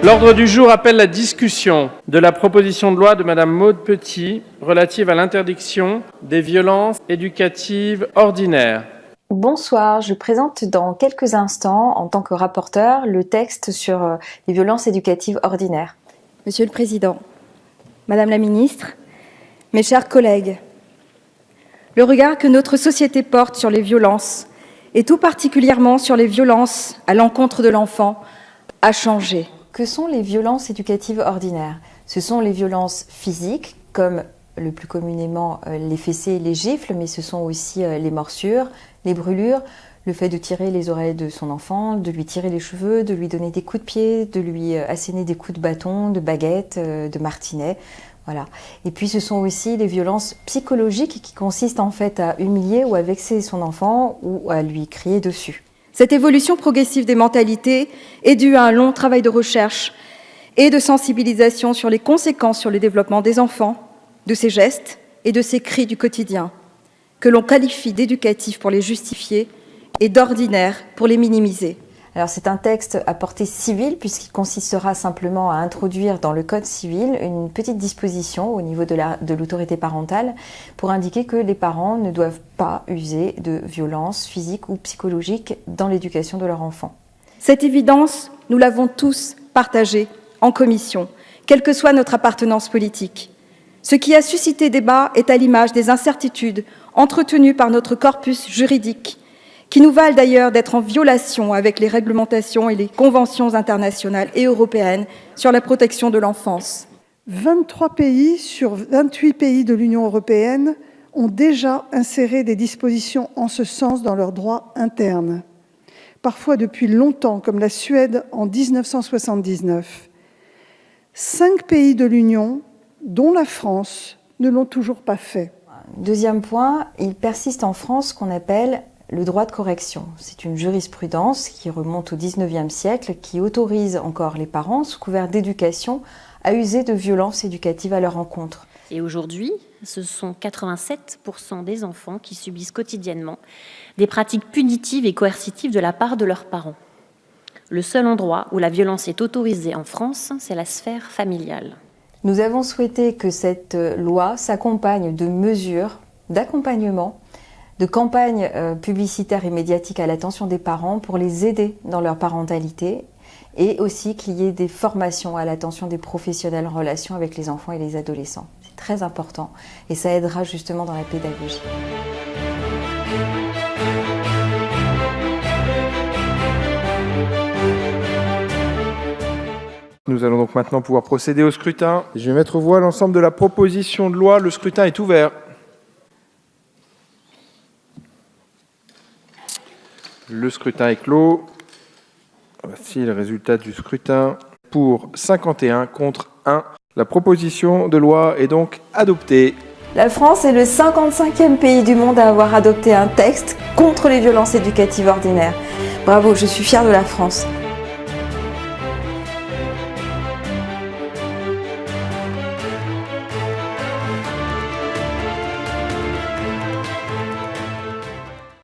L'ordre du jour appelle la discussion de la proposition de loi de Madame Maude Petit relative à l'interdiction des violences éducatives ordinaires. Bonsoir, je présente dans quelques instants, en tant que rapporteur, le texte sur les violences éducatives ordinaires. Monsieur le Président, Madame la Ministre, mes chers collègues, le regard que notre société porte sur les violences, et tout particulièrement sur les violences à l'encontre de l'enfant, a changé. Que sont les violences éducatives ordinaires? Ce sont les violences physiques, comme le plus communément les fessées et les gifles, mais ce sont aussi les morsures, les brûlures, le fait de tirer les oreilles de son enfant, de lui tirer les cheveux, de lui donner des coups de pied, de lui asséner des coups de bâton, de baguette, de martinet. Voilà. Et puis ce sont aussi les violences psychologiques qui consistent en fait à humilier ou à vexer son enfant ou à lui crier dessus. Cette évolution progressive des mentalités est due à un long travail de recherche et de sensibilisation sur les conséquences sur le développement des enfants, de ces gestes et de ces cris du quotidien, que l'on qualifie d'éducatifs pour les justifier et d'ordinaires pour les minimiser. Alors c'est un texte à portée civile puisqu'il consistera simplement à introduire dans le Code civil une petite disposition au niveau de l'autorité parentale pour indiquer que les parents ne doivent pas user de violences physiques ou psychologiques dans l'éducation de leur enfant. Cette évidence, nous l'avons tous partagée en commission, quelle que soit notre appartenance politique. Ce qui a suscité débat est à l'image des incertitudes entretenues par notre corpus juridique, qui nous valent d'ailleurs d'être en violation avec les réglementations et les conventions internationales et européennes sur la protection de l'enfance. 23 pays sur 28 pays de l'Union européenne ont déjà inséré des dispositions en ce sens dans leur droit interne, parfois depuis longtemps, comme la Suède en 1979. 5 pays de l'Union, dont la France, ne l'ont toujours pas fait. Deuxième point, il persiste en France ce qu'on appelle le droit de correction. C'est une jurisprudence qui remonte au XIXe siècle, qui autorise encore les parents, sous couvert d'éducation, à user de violences éducatives à leur encontre. Et aujourd'hui, ce sont 87% des enfants qui subissent quotidiennement des pratiques punitives et coercitives de la part de leurs parents. Le seul endroit où la violence est autorisée en France, c'est la sphère familiale. Nous avons souhaité que cette loi s'accompagne de mesures d'accompagnement, de campagnes publicitaires et médiatiques à l'attention des parents pour les aider dans leur parentalité et aussi qu'il y ait des formations à l'attention des professionnels en relation avec les enfants et les adolescents. C'est très important et ça aidera justement dans la pédagogie. Nous allons donc maintenant pouvoir procéder au scrutin. Je vais mettre aux voix l'ensemble de la proposition de loi. Le scrutin est ouvert. Le scrutin est clos. Voici le résultat du scrutin. Pour 51, contre 1. La proposition de loi est donc adoptée. La France est le 55e pays du monde à avoir adopté un texte contre les violences éducatives ordinaires. Bravo, je suis fière de la France.